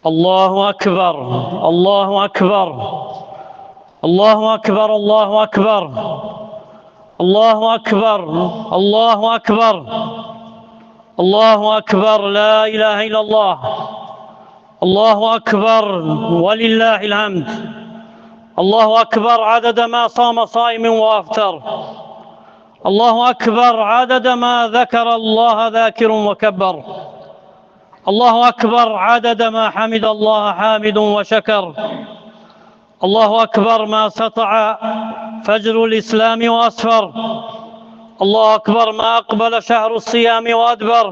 الله أكبر. الله أكبر. الله أكبر. الله أكبر. الله أكبر. الله أكبر. الله أكبر. لا إله إلا الله. الله أكبر ولله الحمد. الله أكبر عدد ما صام صائم وأفطر. الله أكبر عدد ما ذكر الله ذاكر وكبر. الله أكبر عدد ما حمد الله حامد وشكر. الله أكبر ما سطع فجر الإسلام وأسفر. الله أكبر ما أقبل شهر الصيام وأدبر.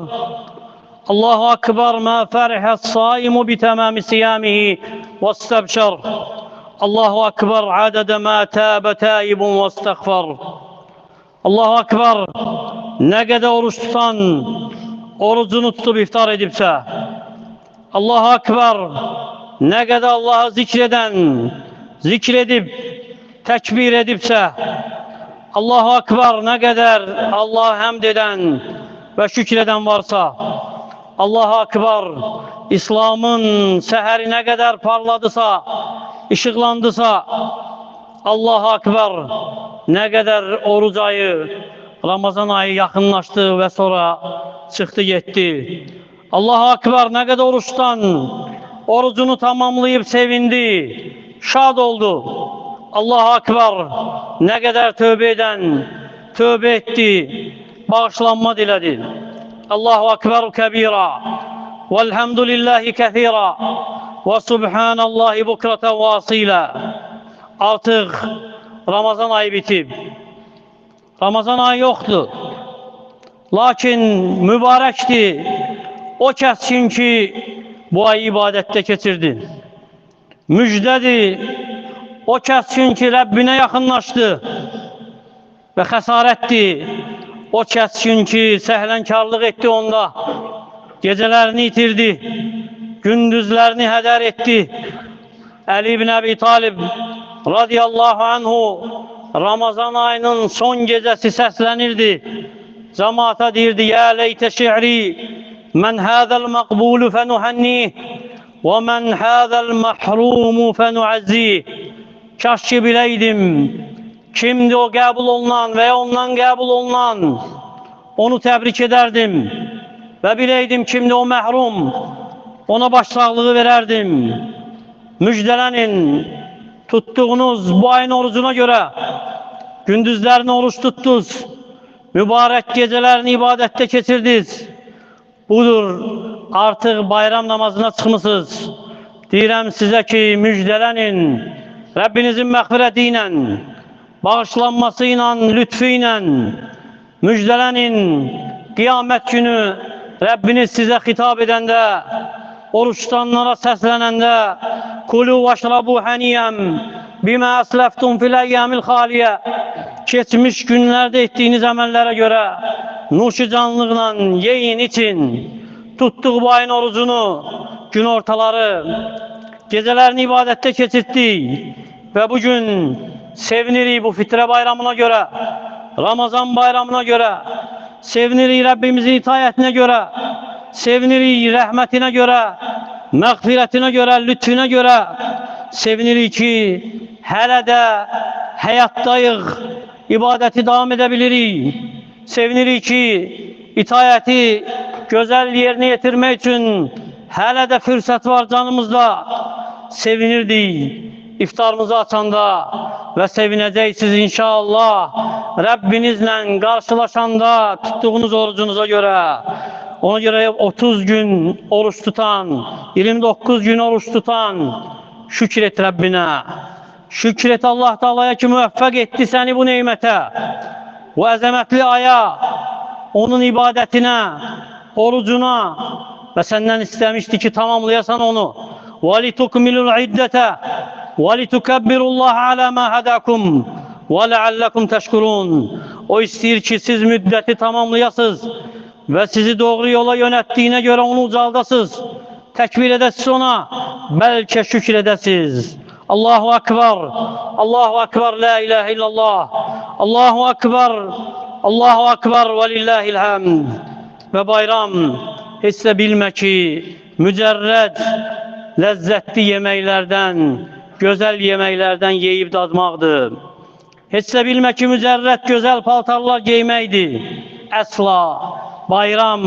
الله أكبر ما فرح الصائم بتمام صيامه واستبشر. الله أكبر عدد ما تاب تائب واستغفر. Allah Ekber, ne kadar oruç tutan orucunu tutup iftar edipse, Allah Ekber, ne kadar Allah'ı zikreden zikredip tekbir edipse, Allah Ekber, ne kadar Allah'a hamd eden ve şükreden varsa, Allah Ekber, İslam'ın seheri ne kadar parladısa, ışıklandısa, Allah Ekber, ne kadar oruç ayı, Ramazan ayı yakınlaştı ve sonra çıktı gitti. Allah Ekber, ne kadar oruçtan orucunu tamamlayıp sevindi, şad oldu. Allah Ekber, ne kadar tövbe eden tövbe etti, bağışlanma diledi. Allahu Ekber kebira velhamdülillahi kethira ve subhanallahi bukrata ve asila. Artık Ramazan ayı bitip, Ramazan ayı yoktu. Lakin mübarekti o kəs ki bu ayı ibadette geçirdi. Müjdedir o kəs ki Rabbine yakınlaştı. Ve xəsarettir o kəs ki səhlenkarlık etti onda. Gecelerini yitirdi, gündüzlerini heder etti. Ali ibn Abi Talib radiyallahu anhu Ramazan ayının son gecesi seslenirdi. Cemaate dirdi: ya leyte şi'ri men hâzel makbulu fenuhennih ve men hâzel mahrumu fenuazzih. Kaş ki bileydim kimdi o kabul olunan veya ondan kabul olunan, onu tebrik ederdim. Ve bileydim kimdi o mahrum, ona başsağlığı vererdim. Müjdelenin, tuttuğunuz bu ayın orucuna göre gündüzlerini oruç tuttunuz, mübarek gecelerini ibadette geçirdiniz. Budur, artık bayram namazına çıkmışsınız. Direm size ki müjdelenin, Rabbinizin mağfiretiyle, bağışlanmasıyla, lütfüyle müjdelenin. Kıyamet günü Rabbiniz size hitap edende, oruç tutanlara seslenende, kulu veşrabu haniyem bima esleftum fil eyyamil haliye, geçmiş günlerde ettiğiniz amellere göre nuşu canlığıyla yiyin için. Tuttuk bu ayın orucunu, gün ortaları gecelerini ibadette geçirtti ve bugün sevinirik bu fitre bayramına göre, Ramazan bayramına göre, sevinirik Rabbimizin itayetine göre, sevinirik rahmetine göre, mağfiretine göre, lütfüne göre. Sevinirik ki hele de hayattayıq, ibadeti devam edebilirik. Sevinirik ki itayeti güzel yerine getirmek için hele de fırsat var canımızda. Sevinirdik iftarımızı açanda ve sevineceksiniz inşallah Rabbinizle karşılaşanda tuttuğunuz orucunuza göre. Ona göre 30 gün oruç tutan, 29 gün oruç tutan, şükret Rabbine. Şükret Allah Teala'ya ki müvaffak etti seni bu nimete. Bu azametli aya, onun ibadetine, orucuna ve senden istemişti ki tamamlayasan onu. وَلِتُكْمِلُ الْعِدَّةَ وَلِتُكَبِّرُ اللّٰهَ عَلَى مَا هَدَاكُمْ وَلَعَلَّكُمْ تَشْكُرُونَ. O istiyor ki siz müddeti tamamlayasınız ve sizi doğru yola yönettiğine göre onu ucaldasınız. Tekbir edesiz ona, belki şükredesiz. Allahu Ekber, Allahu Ekber, la ilahe illallah. Allahu Ekber, Allahu Ekber ve lillahil hamd. Ve bayram hisse bilme ki mücerred ləzzətli yeməklərdən, gözəl yeməklərdən yeyib dadmaqdır. Heç də bilmə ki, mücərrəd gözəl paltarlar geyməkdir. Əsla. Bayram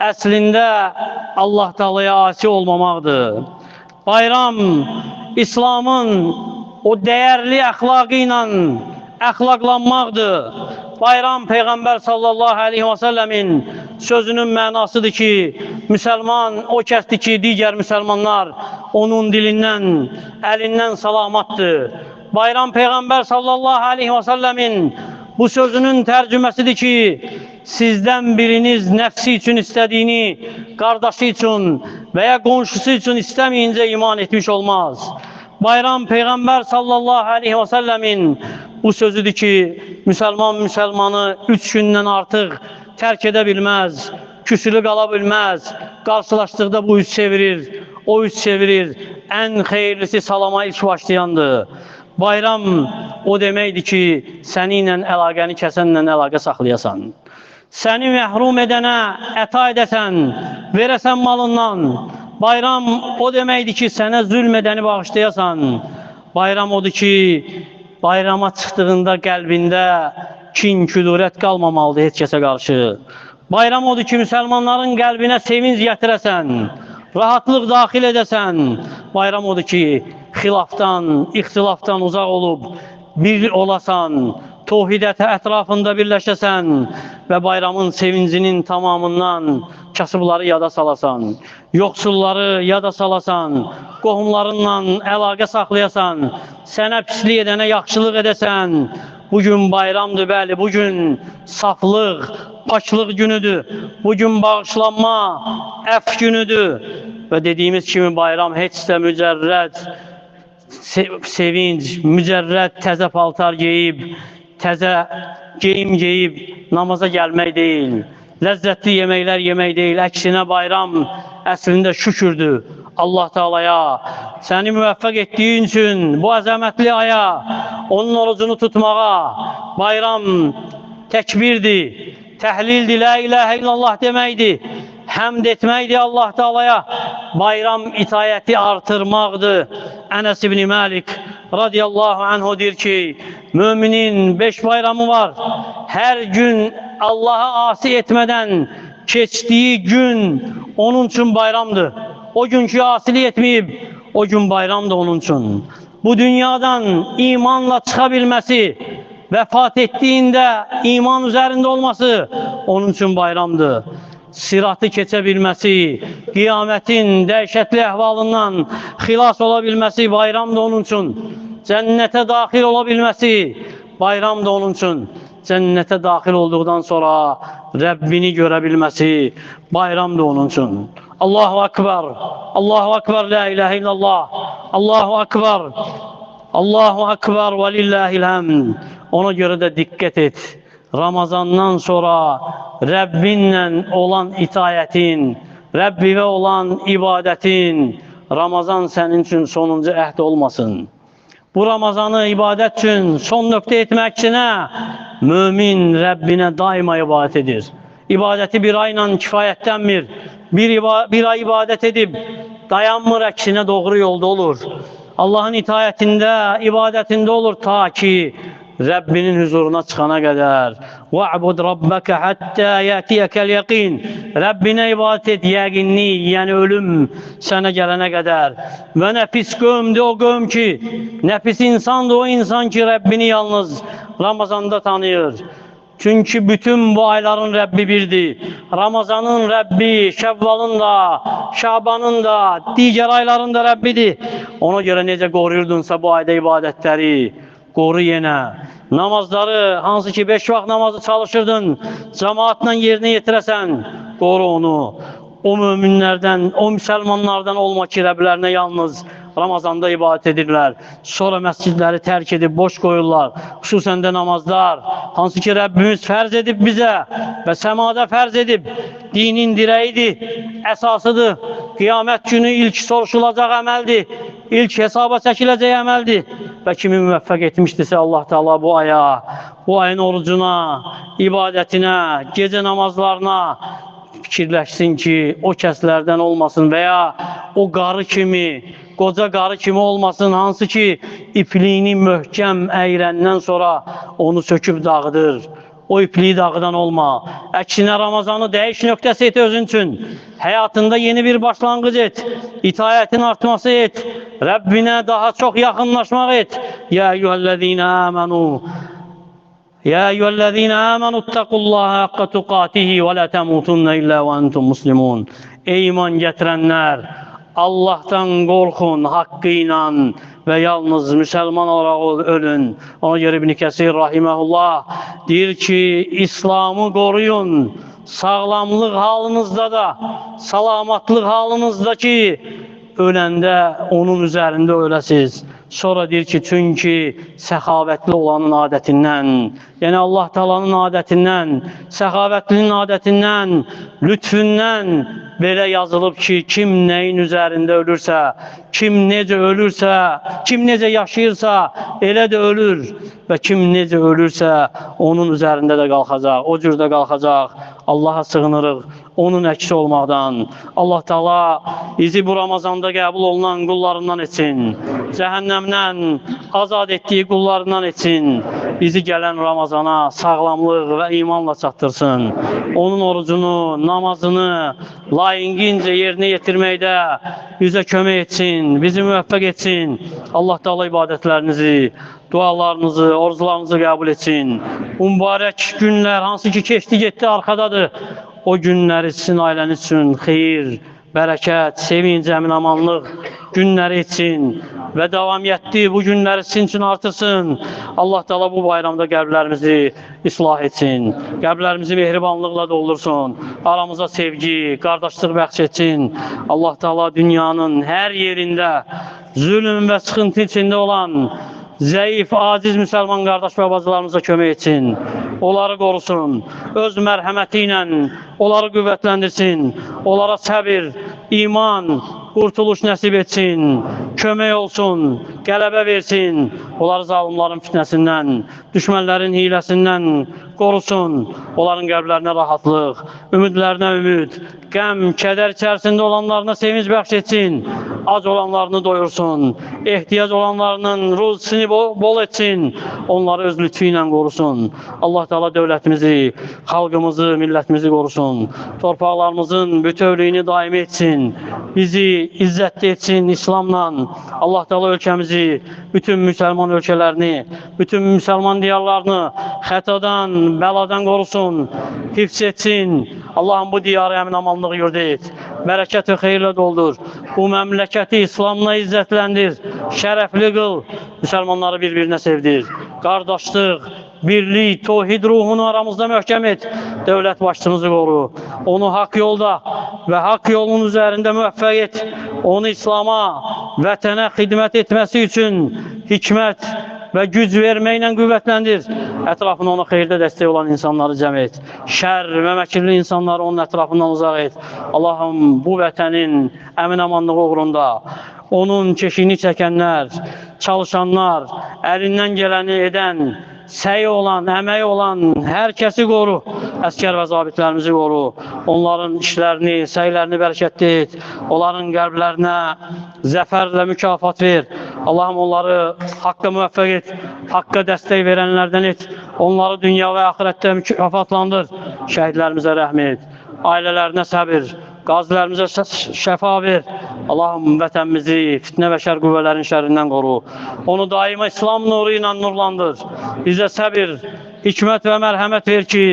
əslində Allah Taalaya asi olmamaqdır. Bayram İslamın o dəyərli əxlaqı ilə əxlaqlanmaqdır. Bayram Peyğəmbər sallallahu aleyhi və səlləmin sözünün mənasıdır ki, müsəlman o kəsdir ki, digər müsəlmanlar onun dilindən, əlindən salamatdır. Bayram Peyğəmbər sallallahu aleyhi və səlləmin bu sözünün tərcüməsidir ki, sizdən biriniz nəfsi üçün istədiyini qardaşı üçün və ya qonşusu üçün istəməyincə iman etmiş olmaz. Bayram Peyğəmbər sallallahu aleyhi və səlləmin bu sözüdür ki, müsəlman müsəlmanı 3 gündən artıq tərk edə bilməz, küsülü qala bilməz. Qarşılaşdıqda bu üç çevirir, o üç çevirir. Ən xeyirlisi salama ilk başlayandır. Bayram o deməkdir ki, səni ilə əlaqəni kəsənlə əlaqə saxlayasan. Səni məhrum edənə əta edəsən, verəsən malından. Bayram o deməkdir ki, sənə zülm edəni bağışlayasan. Bayram odur ki, bayrama çıxdığında qəlbində kin, küdurət qalmamalıdır heç kəsə qarşı. Bayram odur ki, müsəlmanların qəlbinə sevinc gətirəsən, rahatlıq daxil edəsən. Bayram odur ki, xilafdan, ixtilafdan uzaq olub, bir olasan, tohidət ətrafında birləşəsən və bayramın sevincinin tamamından kasıbları yada salasan, yoxsulları yada salasan, qohumlarınla əlaqə saxlayasan, sənə pislik edənə yaxşılıq edəsən. Bugün bayramdır, bəli, bugün saflıq, paklıq günüdür, bugün bağışlanma, əf günüdür və dediyimiz kimi bayram heç də mücərrəd sevinç, mücərrəd təzə paltar geyib, təzə geyim geyib namaza gəlmək deyil, ləzzətli yeməklər yemək deyil. Əksinə bayram əslində şükürdür Allah Taalaya. Səni müvəffəq etdiyi üçün bu əzəmətli aya, onun orucunu tutmağa. Bayram təkbirdir, təhlildir, la ilahə illallah deməkdir, həmd etməkdir Allah Taalaya. Bayram itayəti artırmaqdır. Ənəs ibn Məlik radiyallahu anhu deyir ki, müminin 5 bayramı var. Hər gün Allah'a asi etmədən keçdiyi gün onun üçün bayramdır. O günkü asilik etməyib, o gün bayramdır onun üçün. Bu dünyadan imanla çıxa bilməsi, vəfat etdiyində iman üzərində olması onun üçün bayramdır. Siratı keçə bilməsi, qiyamətin dəhşətli əhvalından xilas ola bilməsi bayramdır onun üçün. Cənnətə daxil ola bilməsi bayramdır onun üçün. Cənnətə daxil olduqdan sonra Rəbbini görə bilməsi bayramdır onun üçün. Allahu Akbar, Allahu Akbar, la ilahe illallah, Allahu Akbar, Allahu Akbar və lillahil həmd. Ona görə də diqqət et. Ramazandan sonra Rəbbinlə olan itayətin, Rəbbivə olan ibadətin, Ramazan sənin üçün sonuncu əhd olmasın. Bu Ramazanı ibadət üçün son nöqtə etməkçinə mümin Rəbbinə daima ibadət edir. İbadəti bir ayla kifayətlənmir. Bir ay ibadət edib dayanmır, əksinə doğru yolda olur. Allahın itayətində, ibadətində olur ta ki Rəbbinin huzuruna çıxana qədər. وَعْبُدْ رَبَّكَ حَتَّى يَأْتِيَكَ الْيَقِينَ. Rəbbinə ibadət et, yəqinlik, yəni ölüm sənə gələnə qədər. Və nəfis qövmdür o qövm ki, nəfis insandır o insan ki, Rəbbini yalnız Ramazanda tanıyır. Çünki bütün bu ayların Rəbbi birdir. Ramazanın Rəbbi, Şəvvalın da, Şabanın da, digər ayların da Rəbbidir. Ona görə necə qoruyurdunsa bu ayda ibadətləri, qoru yenə. Namazları, hansı ki 5 vaxt namazı çalışırdın, cemaatla yerinə yetirəsən, qoru onu. O müminlərdən, o müsəlmanlardan olma ki, Rəblərinə yalnız Ramazanda ibadət edirlər. Sonra məscidləri tərk edib, boş qoyurlar. Xüsusən də namazlar, hansı ki Rəbbimiz fərz edib bizə və səmada fərz edib, dinin dirəyidir, əsasıdır. Qiyamət günü ilk soruşulacaq əməldir, ilk hesaba çəkiləcək əməldir. Və kimi müvəffəq etmişdirsə Allah Teala bu aya, bu ayın orucuna, ibadətinə, gecə namazlarına fikirləşsin ki, o kəslərdən olmasın və ya o qarı kimi, qoca qarı kimi olmasın, hansı ki ipliğini möhkəm əyrəndən sonra onu söküb dağıdır. O ipliği dağıdan olma. Əksinə Ramazanı dəyiş nöqtəsi et özün üçün. Həyatında yeni bir başlanğıc et. İtaətin artması et. Rəbbinə daha çox yaxınlaşmaq et. Ya eyyuhəl-ləzīnə əmənu يا أيها الذين آمنوا اتقوا الله حق تقاته ولا تموتن إلا وأنتم مسلمون. Ey iman getirenler, Allah'tan korkun hakkıyla ve yalnız Müslüman olarak ölün. Ona göre İbn Kesir rahimehullah deyir ki, İslam'ı koruyun. Sağlamlık halınızda da, salamatlık halınızda ki, öləndə onun üzərində öləsiz. Sonra deyir ki, çünki səxavətli olanın adətindən, yəni Allah Taala'nın adətindən, səxavətlinin adətindən, lütfündən belə yazılıb ki, kim nəyin üzərində ölürsə, kim necə ölürsə, kim necə yaşayırsa, elə də ölür və kim necə ölürsə, onun üzərində də qalxacaq, o cürdə qalxacaq. Allah'a sığınırıq onun əksi olmaqdan. Allah Taala bizi bu Ramazanda qəbul olunan qullarından etsin. Cəhənnəmdən azad etdiyi qullarından etsin. Bizi gələn Ramazana sağlamlıq və imanla çatdırsın. Onun orucunu, namazını layiqincə yerinə yetirməkdə bizə kömək etsin, bizi müvəffəq etsin. Allah Taala ibadətlərinizi, dualarınızı, oruclarınızı qəbul etsin. Bu mübarək günlər hansı ki keçdi getdi arxadadır. O günləri sizin ailəniz üçün xeyir, bərəkət, sevinc, əmin-amanlıq günləri etsin və davamiyyətli bu günləri sizin üçün artırsın. Allah Taala bu bayramda qəlblərimizi islah etsin. Qəlblərimizi mehribanlıqla doldursun. Aramıza sevgi, qardaşlıq bəxş etsin. Allah Taala dünyanın hər yerində zülm və sıxıntı içində olan zəif, aciz müsəlman qardaş və bacılarımıza kömək etsin. Onları qorusun. Öz mərhəməti ilə onları qüvvətləndirsin. Onlara səbir, iman, qurtuluş nəsib etsin. Kömək olsun, qələbə versin. Onları zalimlərin fitnəsindən, düşmənlərin hiləsindən qorusun. Onların qəlblərinə rahatlıq, ümidlərinə ümid, qəm, kədər içərisində olanlarına sevinç bəxş etsin. Ac olanlarını doyursun. Ehtiyac olanlarının ruzisini bol etsin. Onları öz lütfü ilə qorusun. Allah Taala dövlətimizi, xalqımızı, millətimizi qorusun. Torpaqlarımızın bütövlüyünü daim etsin. Bizi izzətli etsin İslamla. Allah Taala ölkəmizi, bütün müsəlman ölkələrini, bütün müsəlman diyarlarını xətadan, bəladan qorusun, hifz etsin. Allah'ım bu diyarı əmin-amanlıq yurdu et. Bərəkət və xeyirlə doldur. Bu məmləkəti İslamla izzətləndir. Şərəfli qıl. Müsəlmanları bir-birinə sevdir. Qardaşlıq, birlik, tohid ruhunu aramızda möhkəm et. Dövlət başçımızı qoru. Onu haqq yolda və haqq yolunun üzərində müvəffəq et. Onu İslam'a, vətənə xidmət etməsi üçün hikmət və güc verməklə qüvvətləndir. Ətrafında ona xeyirdə dəstək olan insanları cəm et. Şər və məkirli insanları onun ətrafından uzaq et. Allah'ım bu vətənin əmin-amanlığı uğrunda onun keşiyini çəkənlər, çalışanlar, əlindən gələni edən, səy olan, əmək olan hər kəsi qoru. Əskər və zabitlərimizi qoru. Onların işlərini, səylərini bərəkətli et. Onların qəlblərinə zəfərlə mükafat ver. Allah'ım onları haqqa müvəffəq et. Haqqa dəstək verənlərdən et. Onları dünya və axirətdə mükafatlandır. Şəhidlərimizə rəhm et. Ailələrinə səbir. Qazilərimizə şəfa ver. Allah'ım vətənimizi fitnə və şər qüvvələrin şərindən qoru. Onu daima İslam nuru ilə nurlandır. Bizə səbir, hikmət və mərhəmət ver ki,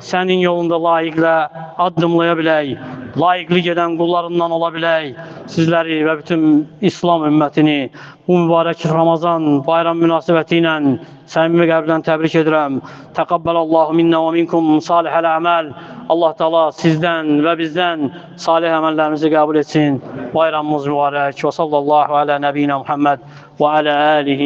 sənin yolunda layiqlə addımlaya bilək. Layiqli gedən qullarından ola bilək. Sizləri və bütün İslam ümmətini bu mübarək Ramazan bayram münasibəti ilə səmimi qəlbdən təbrik edirəm. Təqabbəlallahu minnə və minkum salihəl əməl. Allah Taala sizdən və bizdən salih əməllərimizi qəbul etsin. Bayramımız mübarək. Və sallallahu alə nəbiyyina Muhammed və alə alihi